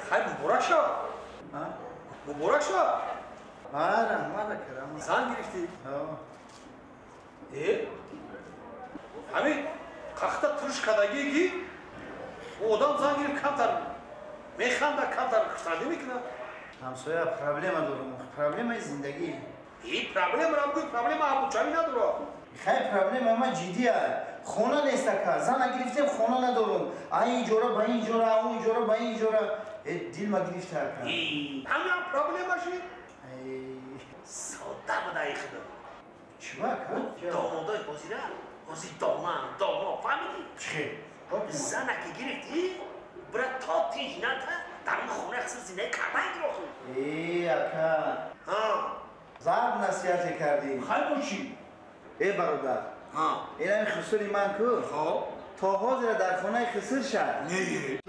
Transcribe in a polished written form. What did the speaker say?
خیلی مبارک شو. مبارک شو. رحمت کرم. زن گرفتی؟ همین قاختا ترش کداگی کی؟ او آدم زن گرفت کمتر میخوانده کمتر خرید میکنه. همسایه پرابلم دارم. پرابلم زندگی. این پرابلم را بگو پرابلم آبوچایی نداره. خیلی پرابلم اما جدیه. خونه نیست که زن گرفتم خونه ندارم. این جورا با این جورا اون جورا با این جورا دل ما گرفته کردم. همین پرابلم باشی؟ ساده بود ای خدا. چیکار کرد؟ دامادای بازیره. بازی داماد فهمیدی؟ چی؟ زن که گرفتی برای تا تیج نده در اون خونه اخصر زنده کمایی گرفت. اکا زرد نصیحت کردی. خیلی باشی؟ برادر این خسری من که تا حاضر در خانه خسر شد. نه